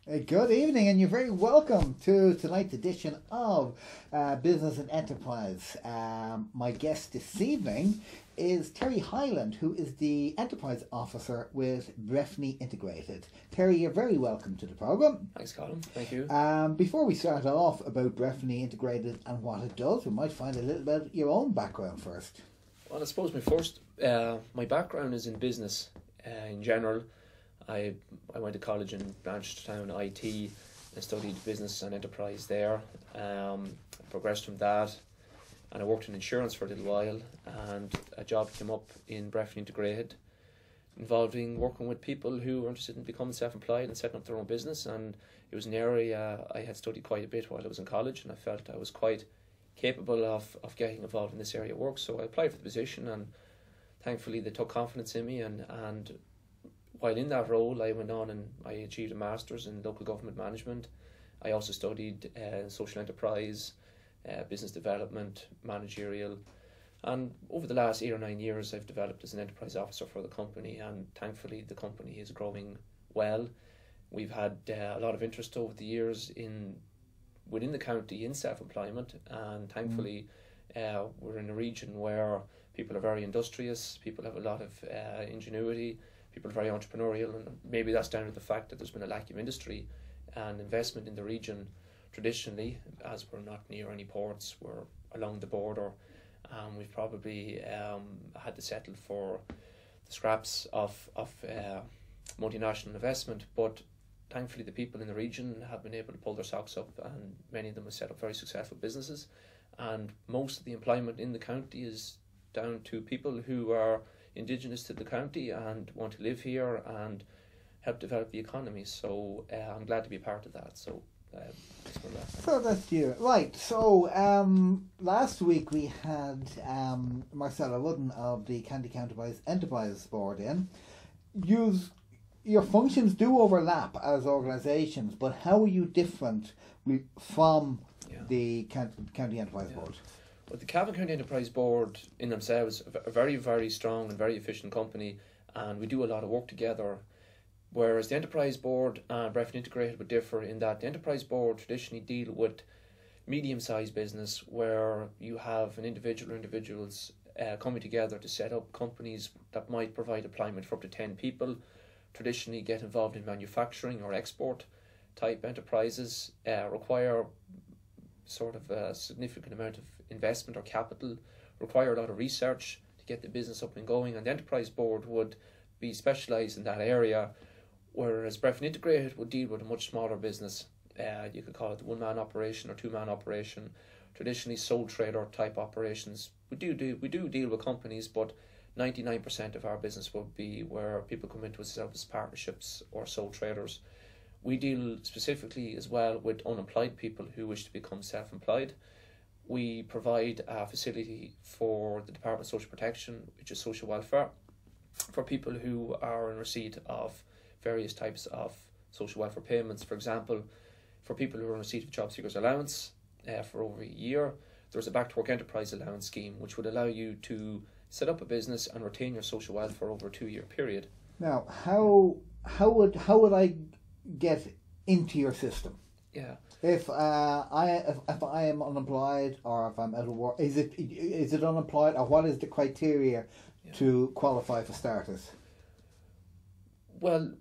Good evening, and you're very welcome to tonight's edition of Business and Enterprise. My guest this evening is Terry Hyland, who is the Enterprise Officer with Breffni Integrated. Terry, you're very welcome to the programme. Thanks, Colm. Thank you. Before we start off about Breffni Integrated and what it does, we might find a little bit of your own background first. Well, I suppose my background is in business in general. I went to college in Blanchardstown IT and studied business and enterprise there. Progressed from that, and I worked in insurance for a little while, and a job came up in Breffni Integrated involving working with people who were interested in becoming self-employed and setting up their own business. And it was an area I had studied quite a bit while I was in college, and I felt I was quite capable of getting involved in this area of work. So I applied for the position, and thankfully they took confidence in me, and while in that role, I went on and I achieved a master's in local government management. I also studied social enterprise, business development, managerial. And over the last 8 or 9 years, I've developed as an enterprise officer for the company. And thankfully, the company is growing well. We've had a lot of interest over the years within the county in self-employment. And thankfully, we're in a region where people are very industrious, people have a lot of ingenuity, people are very entrepreneurial, and maybe that's down to the fact that there's been a lack of industry and investment in the region traditionally, as we're not near any ports, we're along the border. We've probably had to settle for the scraps of multinational investment, but thankfully the people in the region have been able to pull their socks up, and many of them have set up very successful businesses. And most of the employment in the county is down to people who are indigenous to the county and want to live here and help develop the economy. So I'm glad to be part of that. So that's you. Right, so last week we had Marcella Wooden of the County Enterprise Board in. Your functions do overlap as organisations, but how are you different from the County Enterprise Board? Well, the Cavan County Enterprise Board in themselves are a very, very strong and very efficient company, and we do a lot of work together. Whereas the Enterprise Board and Breffni Integrated would differ in that the Enterprise Board traditionally deal with medium-sized business, where you have an individual or individuals coming together to set up companies that might provide employment for up to 10 people, traditionally get involved in manufacturing or export type enterprises, require sort of a significant amount of investment or capital, require a lot of research to get the business up and going, and the Enterprise Board would be specialised in that area, whereas Breffni Integrated would deal with a much smaller business. You could call it a one-man operation or two-man operation, traditionally sole trader type operations. We do deal with companies, but 99% of our business would be where people come into us as partnerships or sole traders. We deal specifically as well with unemployed people who wish to become self-employed. We provide a facility for the Department of Social Protection, which is social welfare, for people who are in receipt of various types of social welfare payments. For example, for people who are in receipt of job seekers allowance for over a year, there's a back to work enterprise allowance scheme which would allow you to set up a business and retain your social welfare over a 2-year period. Now, how would I get into your system? Yeah. If I am unemployed, or if I'm out of work, is it unemployed, or what is the criteria to qualify for starters? Well,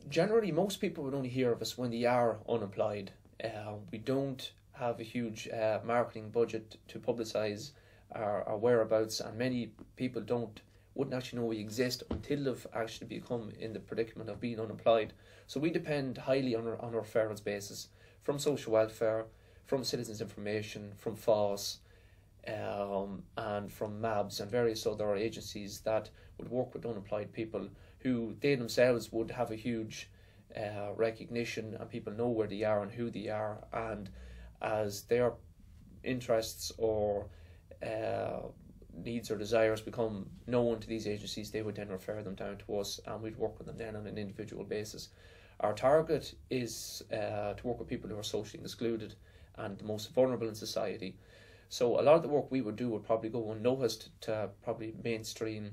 generally most people would only hear of us when they are unemployed. We don't have a huge marketing budget to publicise our whereabouts, and many people wouldn't actually know we exist until they've actually become in the predicament of being unemployed. So we depend highly on our referrals basis from social welfare, from citizens information, from FOSS, and from MABS and various other agencies that would work with unemployed people who they themselves would have a huge recognition, and people know where they are and who they are, and as their interests or needs or desires become known to these agencies, they would then refer them down to us, and we'd work with them then on an individual basis. Our target is to work with people who are socially excluded and the most vulnerable in society. So a lot of the work we would do would probably go unnoticed to probably mainstream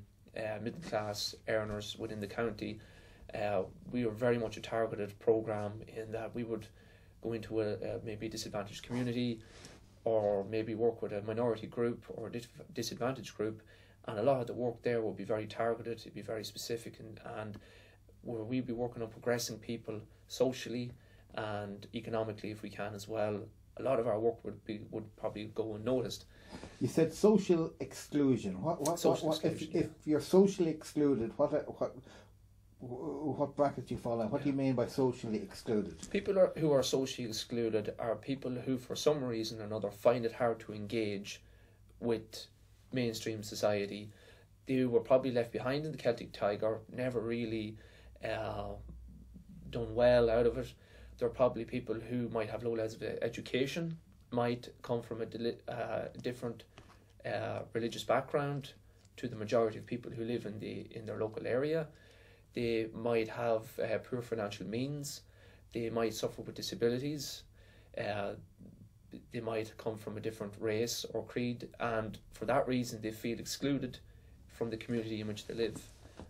middle class earners within the county, We were very much a targeted program in that we would go into a maybe disadvantaged community, or maybe work with a minority group or a disadvantaged group, and a lot of the work there will be very targeted, it'd be very specific, and where we'd be working on progressing people socially and economically if we can as well. A lot of our work would probably go unnoticed. You said social exclusion. If you're socially excluded, what bracket do you fall in? What do you mean by socially excluded? People who are socially excluded are people who, for some reason or another, find it hard to engage with mainstream society. They were probably left behind in the Celtic Tiger, never really done well out of it. They're probably people who might have low levels of education, might come from a different religious background to the majority of people who live in their local area. They might have poor financial means. They might suffer with disabilities. They might come from a different race or creed, and for that reason they feel excluded from the community in which they live.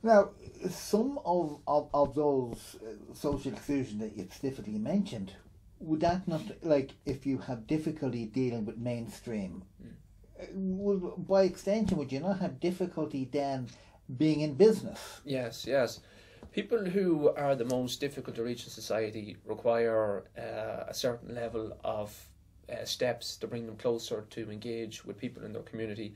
Now, some of those social exclusion that you specifically mentioned, would that not, like, if you have difficulty dealing with mainstream, by extension, would you not have difficulty then being in business? Yes. People who are the most difficult to reach in society require a certain level of steps to bring them closer to engage with people in their community.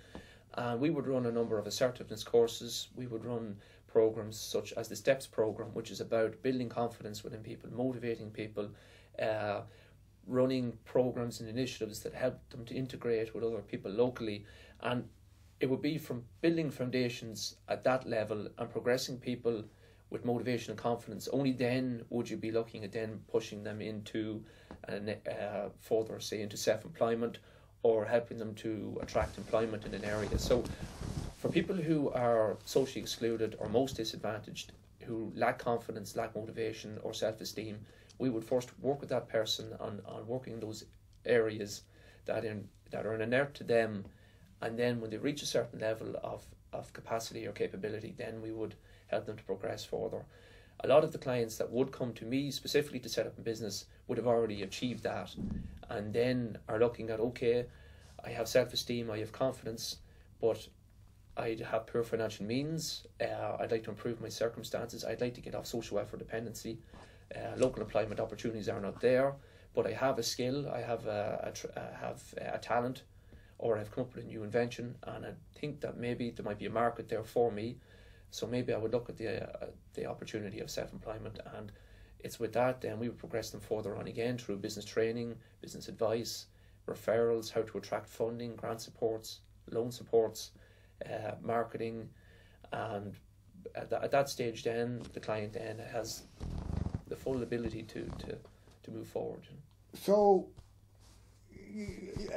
We would run a number of assertiveness courses. We would run programs such as the STEPS program, which is about building confidence within people, motivating people, running programs and initiatives that help them to integrate with other people locally. And it would be from building foundations at that level and progressing people with motivation and confidence. Only then would you be looking at then pushing them into further, say, into self-employment, or helping them to attract employment in an area. So for people who are socially excluded or most disadvantaged, who lack confidence, lack motivation or self-esteem, we would first work with that person on working in those areas that are an inert to them, and then when they reach a certain level of capacity or capability, then we would help them to progress further. A lot of the clients that would come to me specifically to set up a business would have already achieved that, and then are looking at, okay, I have self-esteem, I have confidence, but I have poor financial means, I'd like to improve my circumstances, I'd like to get off social welfare dependency, local employment opportunities are not there, but I have a skill, I have a talent, or I've come up with a new invention, and I think that maybe there might be a market there for me. So maybe I would look at the opportunity of self-employment, and it's with that then we would progress them further on again through business training, business advice, referrals, how to attract funding, grant supports, loan supports, marketing, and at that stage then the client then has the full ability to move forward. So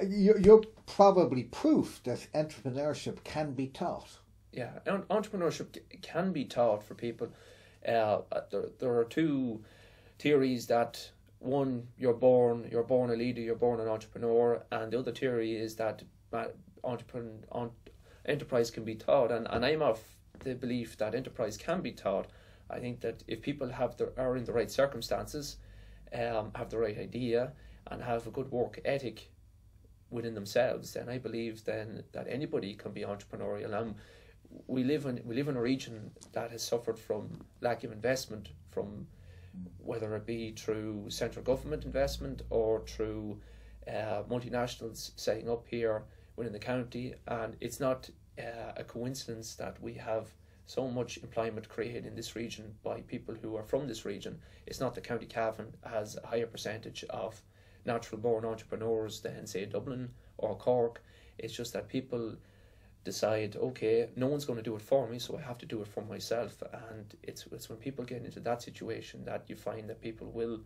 you're probably proof that entrepreneurship can be taught. Yeah, entrepreneurship can be taught for people. There are two theories that, one, you're born a leader, you're born an entrepreneur, and the other theory is that enterprise can be taught, and I'm of the belief that enterprise can be taught. I think that if people are in the right circumstances, have the right idea, and have a good work ethic within themselves, then I believe then that anybody can be entrepreneurial. We live in a region that has suffered from lack of investment, from whether it be through central government investment or through multinationals setting up here within the county, and it's not a coincidence that we have so much employment created in this region by people who are from this region. It's not that County Cavan has a higher percentage of natural born entrepreneurs than, say, Dublin or Cork. It's just that people decide, okay, no one's going to do it for me, so I have to do it for myself. And it's when people get into that situation that you find that people will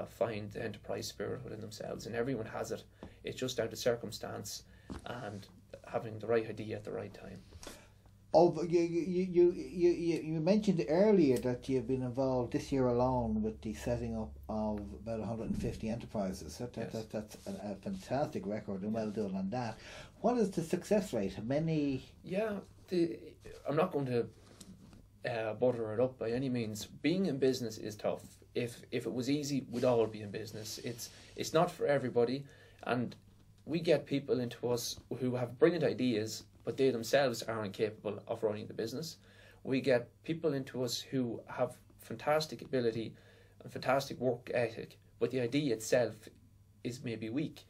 find the enterprise spirit within themselves, and everyone has it. It's just down to circumstance and having the right idea at the right time. Oh, you mentioned earlier that you've been involved this year alone with the setting up of about 150 enterprises. Yes. That's a fantastic record, and well done on that. What is the success rate? Many? Yeah, I'm not going to butter it up by any means. Being in business is tough. If it was easy, we'd all be in business. It's not for everybody, and we get people into us who have brilliant ideas, but they themselves aren't capable of running the business. We get people into us who have fantastic ability and fantastic work ethic, but the idea itself is maybe weak.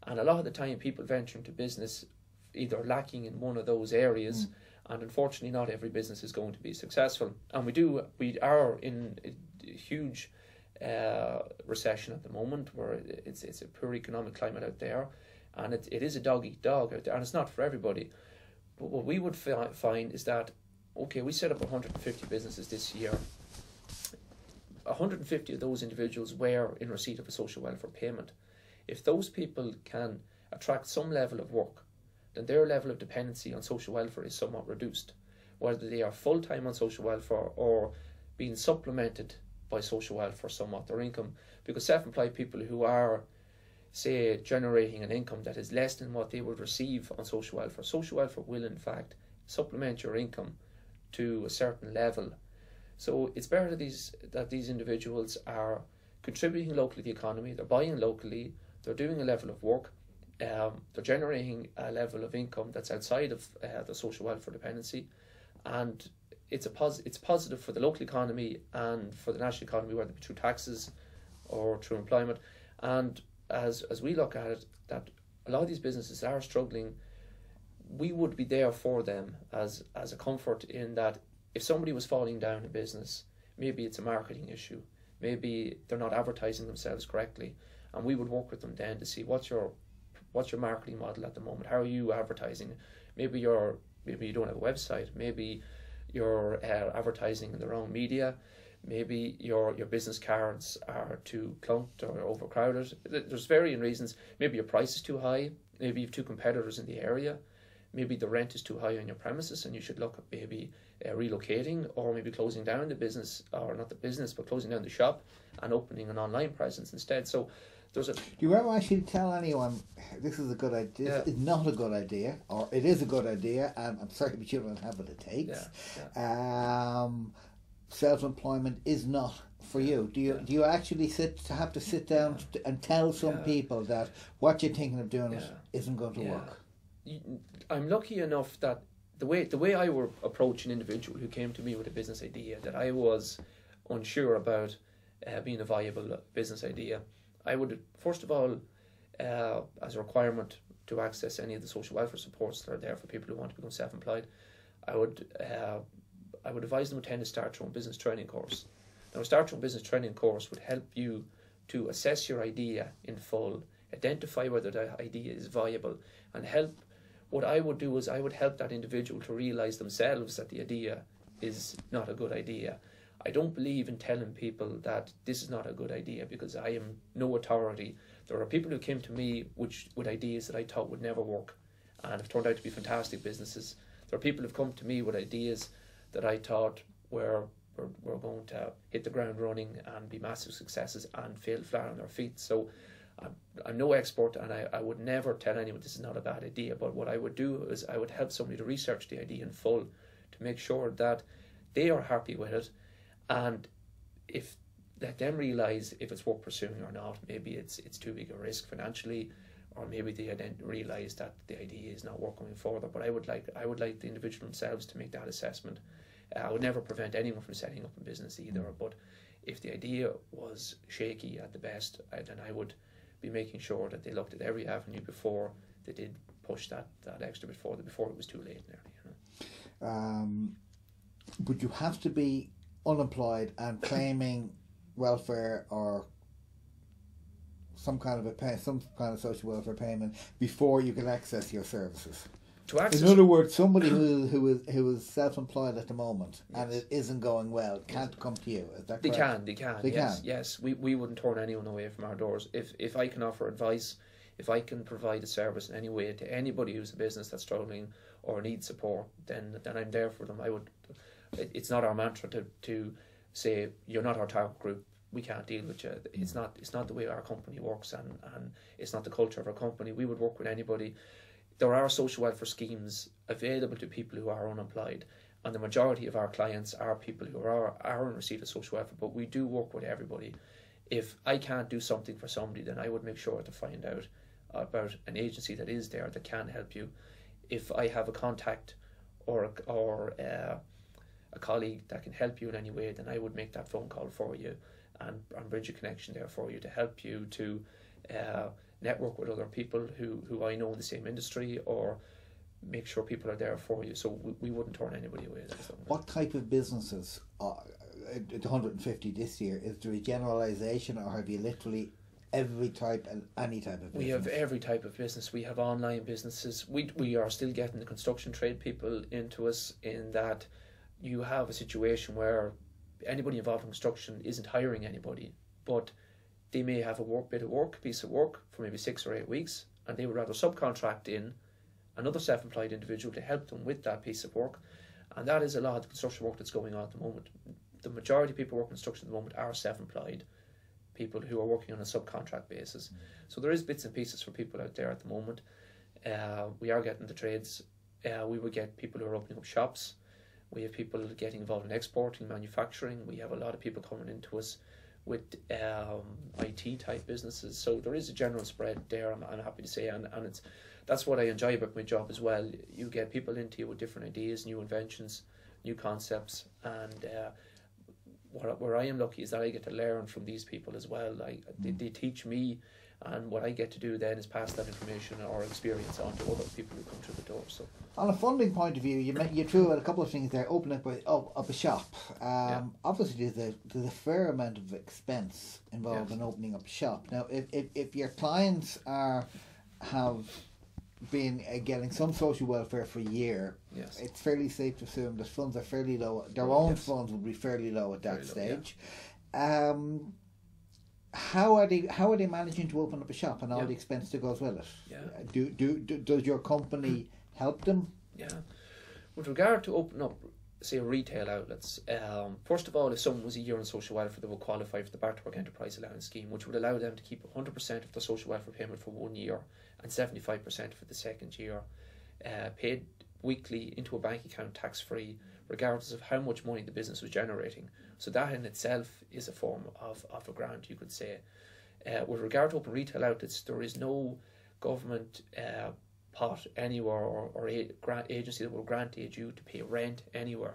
And a lot of the time people venture into business either lacking in one of those areas, and unfortunately not every business is going to be successful. And we are in a huge recession at the moment, where it's a poor economic climate out there, and it is a dog eat dog out there, and it's not for everybody. But what we would find is that, okay, we set up 150 businesses this year. 150 of those individuals were in receipt of a social welfare payment. If those people can attract some level of work, then their level of dependency on social welfare is somewhat reduced, whether they are full-time on social welfare or being supplemented by social welfare somewhat, their income. Because self-employed people who are, say, generating an income that is less than what they would receive on social welfare will in fact supplement your income to a certain level. So it's better that these individuals are contributing locally to the economy, they're buying locally, they're doing a level of work, they're generating a level of income that's outside of the social welfare dependency, and it's positive for the local economy and for the national economy, whether it be through taxes or through employment. And as we look at it, that a lot of these businesses are struggling, we would be there for them as a comfort, in that if somebody was falling down in business, maybe it's a marketing issue, maybe they're not advertising themselves correctly, and we would work with them then to see what's your marketing model at the moment, how are you advertising. Maybe you don't have a website, maybe you're advertising in the wrong media, maybe your business cards are too clunked or overcrowded. There's varying reasons. Maybe your price is too high, maybe you have two competitors in the area, maybe the rent is too high on your premises and you should look at maybe relocating, or maybe closing down the business, or not the business, but closing down the shop and opening an online presence instead. So do you ever actually tell anyone this is a good idea, this is not a good idea, or it is a good idea and I'm sorry but you don't have what it takes? Self-employment is not for you. Do you actually have to sit down and tell some people that what you're thinking of doing it isn't going to work? I'm lucky enough that the way I would approach an individual who came to me with a business idea that I was unsure about being a viable business idea, I would first of all, as a requirement to access any of the social welfare supports that are there for people who want to become self-employed, I would advise them to attend a Start Your Own Business training course. Now, a Start Your Own Business training course would help you to assess your idea in full, identify whether the idea is viable, and help. What I would do is I would help that individual to realise themselves that the idea is not a good idea. I don't believe in telling people that this is not a good idea, because I am no authority. There are people who came to me with ideas that I thought would never work and have turned out to be fantastic businesses. There are people who have come to me with ideas that I thought were going to hit the ground running and be massive successes and fail flat on their feet. So I'm no expert, and I would never tell anyone this is not a bad idea, but what I would do is I would help somebody to research the idea in full to make sure that they are happy with it, and let them realise if it's worth pursuing or not. Maybe it's too big a risk financially, or maybe they then realise that the idea is not worth going further. But I would like the individual themselves to make that assessment. I would never prevent anyone from setting up a business either, but if the idea was shaky at the best, then I would be making sure that they looked at every avenue before they did push that extra bit further, before it was too late nearly. Would you have to be unemployed and claiming welfare or some kind of social welfare payment before you can access your services? In other words, somebody who is self-employed at the moment and it isn't going well can't come to you. Is that correct? They can. Yes. We wouldn't turn anyone away from our doors. If I can offer advice, if I can provide a service in any way to anybody who's a business that's struggling or needs support, then I'm there for them. It's not our mantra to say you're not our target group, we can't deal with you. It's not the way our company works, and it's not the culture of our company. We would work with anybody. There are social welfare schemes available to people who are unemployed, And the majority of our clients are people who are in receipt of social welfare, but we do work with everybody. If I can't do something for somebody, then I would make sure to find out about an agency that is there that can help you. If I have a contact or a colleague that can help you in any way, then I would make that phone call for you and bridge a connection there for you to help you to network with other people who I know in the same industry, or make sure people are there for you. So we wouldn't turn anybody away. What type of businesses, 150 this year, is there a generalisation, or have you literally every type and any type of business? We have every type of business. We have online businesses. We are still getting the construction trade people into us, in that you have a situation where anybody involved in construction isn't hiring anybody, but they may have a piece of work for maybe 6 or 8 weeks, and they would rather subcontract in another self-employed individual to help them with that piece of work. And that is a lot of the construction work that's going on at the moment. The majority of people working in construction at the moment are self-employed people who are working on a subcontract basis. So there is bits and pieces for people out there at the moment. We are getting the trades. We would get people who are opening up shops. We have people getting involved in exporting, manufacturing. We have a lot of people coming into us with IT type businesses. So there is a general spread there, I'm happy to say, and that's what I enjoy about my job as well. You get people into you with different ideas, new inventions, new concepts, and where I am lucky is that I get to learn from these people as well. They teach me, and what I get to do then is pass that information or experience on to other people who come through the door. So, on a funding point of view, you threw out a couple of things there. Opening up a shop. Obviously, there's a fair amount of expense involved in opening up a shop. Now, if your clients have been getting some social welfare for a year, it's fairly safe to assume that funds are fairly low. Their own funds would be fairly low at that stage. How are they managing to open up a shop and all the expense that goes with it? Does your company help them? With regard to opening up, say, retail outlets, first of all, if someone was a year on social welfare, they would qualify for the Back to Work Enterprise Allowance Scheme, which would allow them to keep 100% of the social welfare payment for 1 year and 75% for the second year, paid weekly into a bank account tax-free, regardless of how much money the business was generating. So that in itself is a form of a grant, you could say. With regard to open retail outlets, there is no government pot anywhere or grant agency that will grant aid you to pay rent anywhere.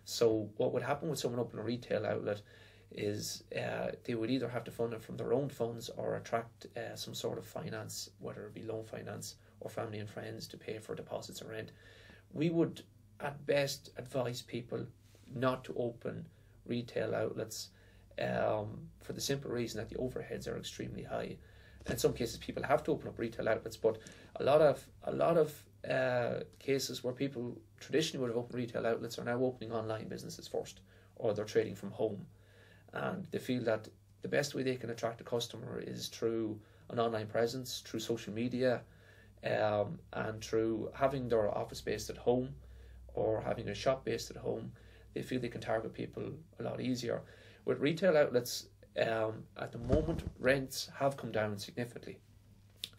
So what would happen with someone opening a retail outlet is they would either have to fund it from their own funds or attract some sort of finance, whether it be loan finance or family and friends, to pay for deposits or rent. We would at best advise people not to open retail outlets for the simple reason that the overheads are extremely high. In some cases people have to open up retail outlets, but a lot of cases where people traditionally would have opened retail outlets are now opening online businesses first, or they're trading from home, and they feel that the best way they can attract a customer is through an online presence, through social media, and through having their office based at home or having a shop based at home. They feel they can target people a lot easier. With retail outlets, at the moment, rents have come down significantly,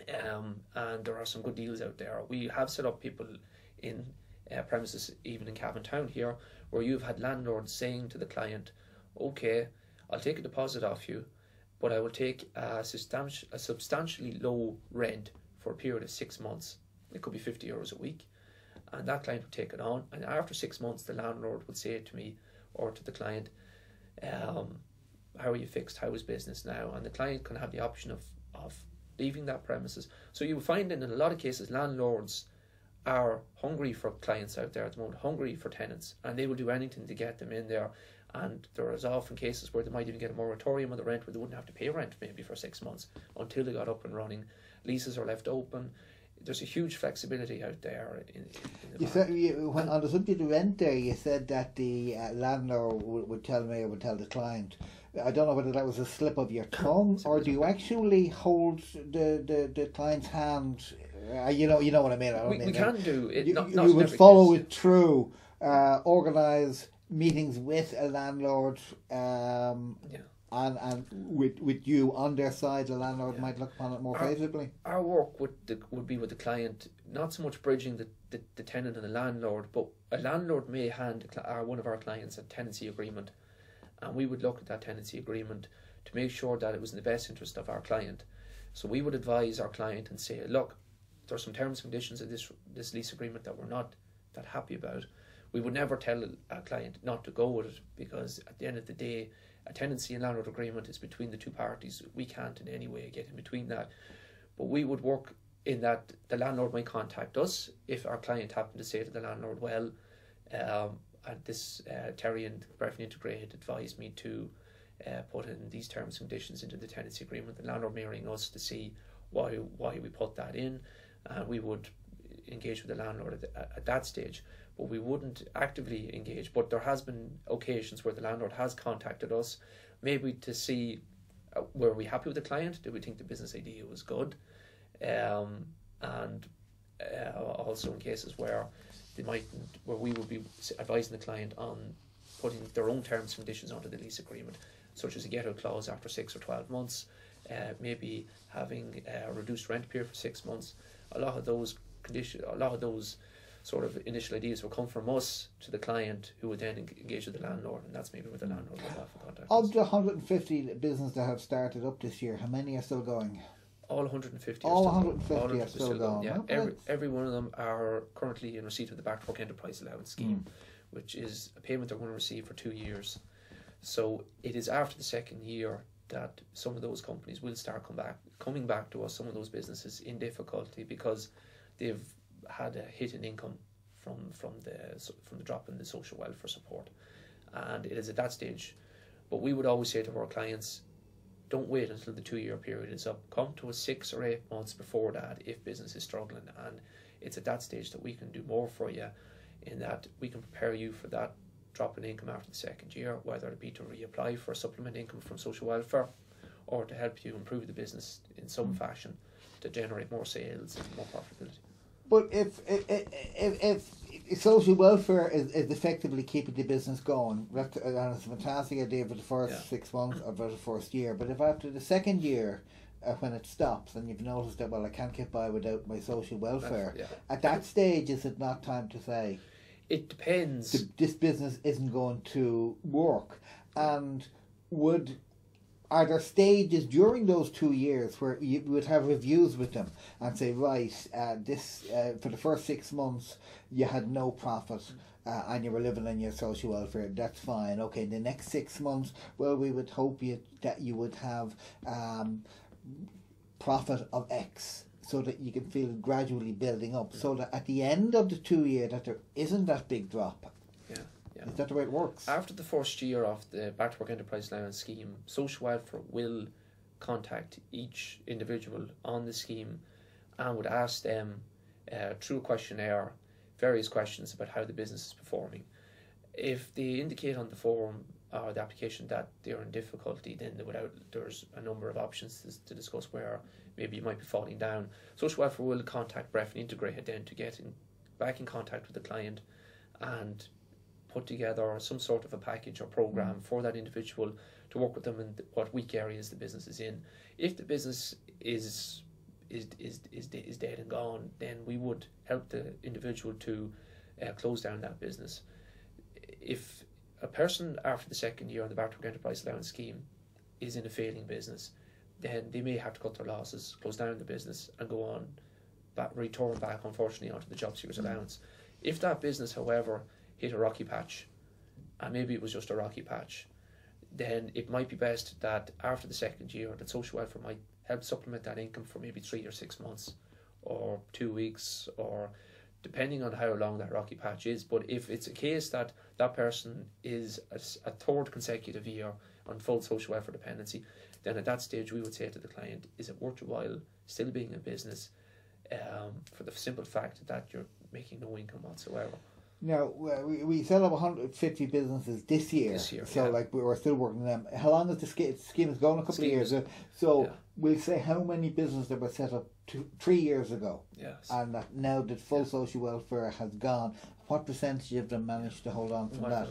and there are some good deals out there. We have set up people in premises, even in Cavan town here, where you've had landlords saying to the client, okay, I'll take a deposit off you, but I will take a substantially low rent for a period of 6 months. It could be €50 a week, and that client would take it on, and after 6 months the landlord would say to me or to the client, how are you fixed, how is business now? And the client can have the option of leaving that premises. So you find in a lot of cases landlords are hungry for clients out there at the moment, hungry for tenants, and they will do anything to get them in there. And there is often cases where they might even get a moratorium on the rent, where they wouldn't have to pay rent maybe for 6 months until they got up and running. Leases are left open. There's a huge flexibility out there. When on the subject of rent there, you said that the landlord would tell me or would tell the client. I don't know whether that was a slip of your tongue, or do you actually hold the client's hand? You know what I mean. We can do it. You would follow it through, organise meetings with a landlord, And with you on their side, the landlord might look upon it more favourably. Our work would be with the client, not so much bridging the tenant and the landlord, but a landlord may hand one of our clients a tenancy agreement, and we would look at that tenancy agreement to make sure that it was in the best interest of our client. So we would advise our client and say, look, there are some terms and conditions of this lease agreement that we're not that happy about. We would never tell a client not to go with it, because at the end of the day, a tenancy and landlord agreement is between the two parties. We can't in any way get in between that. But we would work in that the landlord might contact us if our client happened to say to the landlord, well, Terry and Breffni Integrated advised me to put in these terms and conditions into the tenancy agreement. The landlord may ring us to see why we put that in. We would engage with the landlord at that stage, but we wouldn't actively engage. But there has been occasions where the landlord has contacted us, maybe to see were we happy with the client, did we think the business idea was good, and also in cases where we would be advising the client on putting their own terms and conditions onto the lease agreement, such as a get out clause after 6 or 12 months, maybe having a reduced rent period for 6 months. A lot of those sort of initial ideas will come from us to the client, who would then engage with the landlord, and that's maybe what the landlord will have for contact. Of the 150 businesses that have started up this year, how many are still going? All 150. All 150 are still going. Yeah, every one of them are currently in receipt of the Back to Work Enterprise Allowance Scheme, which is a payment they're going to receive for 2 years. So it is after the second year that some of those companies will start coming back to us, some of those businesses in difficulty, because they've had a hit in income from the drop in the social welfare support. And it is at that stage. But we would always say to our clients, don't wait until the 2 year period is up. Come to us 6 or 8 months before that if business is struggling. And it's at that stage that we can do more for you, in that we can prepare you for that drop in income after the second year, whether it be to reapply for supplement income from social welfare, or to help you improve the business in some fashion to generate more sales and more profitability. But if social welfare is effectively keeping the business going, and it's a fantastic idea for the first 6 months or for the first year, but if after the second year, when it stops and you've noticed that, well, I can't get by without my social welfare, at that stage, is it not time to say, it depends, this business isn't going to work? And are there stages during those 2 years where you would have reviews with them and say, right, this for the first 6 months you had no profit and you were living on your social welfare, that's fine. Okay, the next 6 months, well, we would hope that you would have profit of X, so that you can feel it gradually building up, so that at the end of the 2 year that there isn't that big drop. Is that the way it works? After the first year of the Back to Work Enterprise Allowance Scheme, social welfare will contact each individual on the scheme and would ask them through a questionnaire various questions about how the business is performing. If they indicate on the form or the application that they're in difficulty, then there's a number of options to discuss where maybe you might be falling down. Social welfare will contact Breffni Integrated then to get back in contact with the client and put together some sort of a package or program for that individual to work with them in what weak areas the business is in. If the business is dead and gone, then we would help the individual to close down that business. If a person after the second year on the Back to Work Enterprise Allowance Scheme is in a failing business, then they may have to cut their losses, close down the business, and go on return back, unfortunately, onto the job seekers allowance. If that business, however, hit a rocky patch, and maybe it was just a rocky patch, then it might be best that after the second year that social welfare might help supplement that income for maybe 3 or 6 months or 2 weeks, or depending on how long that rocky patch is. But if it's a case that that person is a third consecutive year on full social welfare dependency, then at that stage we would say to the client, is it worth your while still being in business, for the simple fact that you're making no income whatsoever? Now, we set up 150 businesses this year, so like we're still working on them. How long is the scheme is going? A couple of years. So we'll say how many businesses that were set up 3 years ago, and that now that full social welfare has gone, what percentage of them managed to hold on from that?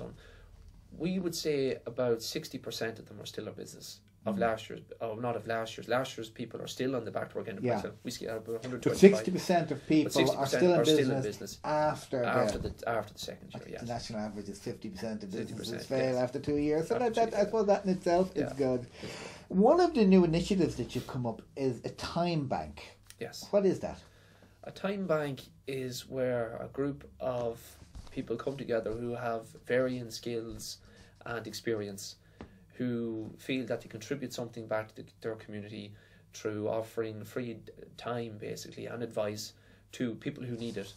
we would say about 60% of them are still in business. Of last year's, not of last year's. Last year's people are still on the back to work enterprise. Yeah. We see about 125. But 60% of people are still in business after the second year. Yes. The national average is 50% of businesses 50%, fail yes. after 2 years. So I suppose that in itself is good. Yeah. One of the new initiatives that you've come up is a time bank. Yes. What is that? A time bank is where a group of people come together who have varying skills and experience, who feel that they contribute something back to their community through offering free time, basically, and advice to people who need it,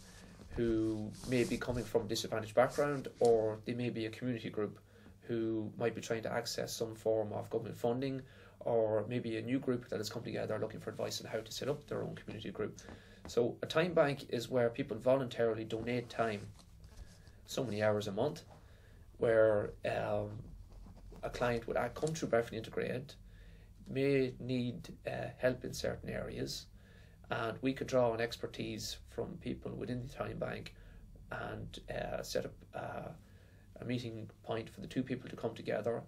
who may be coming from a disadvantaged background, or they may be a community group who might be trying to access some form of government funding, or maybe a new group that has come together looking for advice on how to set up their own community group. So a time bank is where people voluntarily donate time, so many hours a month, where a client would come through Breffni Integrated, may need help in certain areas, and we could draw on expertise from people within the time bank and set up a meeting point for the two people to come together.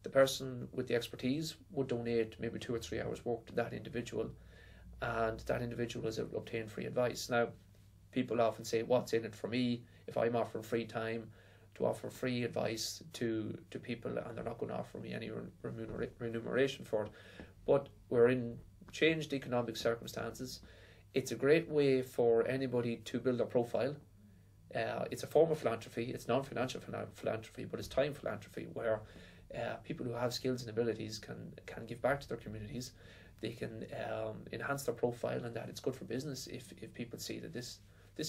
The person with the expertise would donate maybe 2 or 3 hours work to that individual, and that individual is obtain free advice. Now, people often say, what's in it for me if I'm offering free time to offer free advice to people, and they're not going to offer me any remuneration for it. But we're in changed economic circumstances. It's a great way for anybody to build a profile. It's a form of philanthropy. It's non-financial philanthropy, but it's time philanthropy, where people who have skills and abilities can give back to their communities. They can enhance their profile, and that it's good for business if people see that this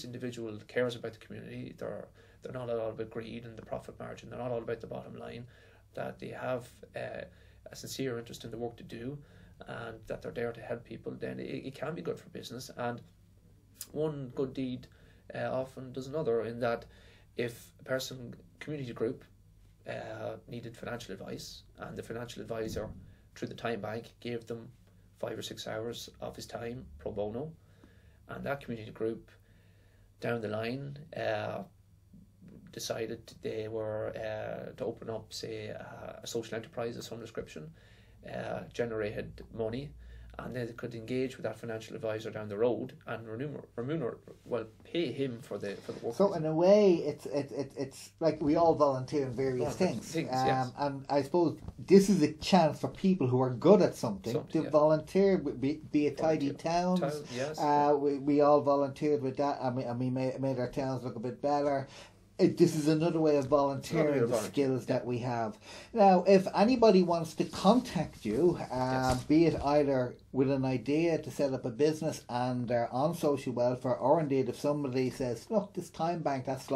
individual cares about the community. They're not all about greed and the profit margin. They're not all about the bottom line. That they have a sincere interest in the work to do, and that they're there to help people. Then it can be good for business. And one good deed often does another, in that if a community group needed financial advice, and the financial advisor through the time bank gave them 5 or 6 hours of his time pro bono, and that community group down the line decided they were to open up, say, a social enterprise of some description, generated money, and they could engage with that financial advisor down the road and pay him for the work. So in a way, it's like we all volunteer in various things. Yes. And I suppose this is a chance for people who are good at something to volunteer. Be it tidy towns. Yes. We all volunteered with that, and we made our towns look a bit better. This is another way of volunteering the skills that we have. Now, if anybody wants to contact you, be it either with an idea to set up a business and they're on social welfare, or indeed if somebody says, look, this time bank, that's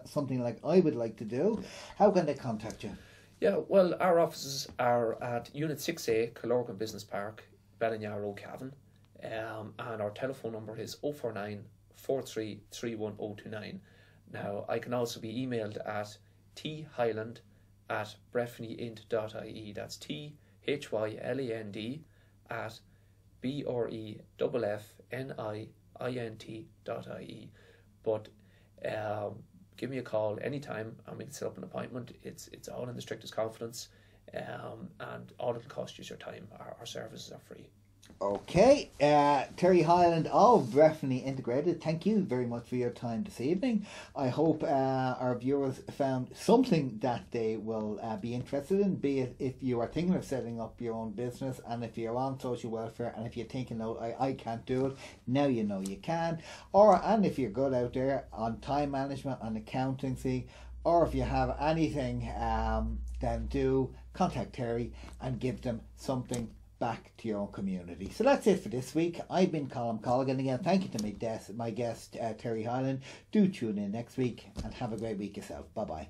something like I would like to do, how can they contact you? Yeah, well, our offices are at Unit 6A, Corlurgan Business Park, Ballinyar Cavan, and our telephone number is 049 43 31029. Now, I can also be emailed at thyland at breffniint.ie. That's THYLAND at BREFFNIINT.ie. But give me a call anytime and we can set up an appointment. It's all in the strictest confidence, and all it'll cost you is your time. Our services are free. Okay, Terry Hyland of Breffni Integrated, thank you very much for your time this evening. I hope our viewers found something that they will be interested in, be it if you are thinking of setting up your own business, and if you're on social welfare, and if you're thinking, no, I can't do it, now you know you can, and if you're good out there on time management and accountancy, or if you have anything, then do contact Terry and give them something back to your own community. So that's it for this week. I've been Colm Colgan. Again, thank you to my guest Terry Hyland. Do tune in next week and have a great week yourself. Bye bye.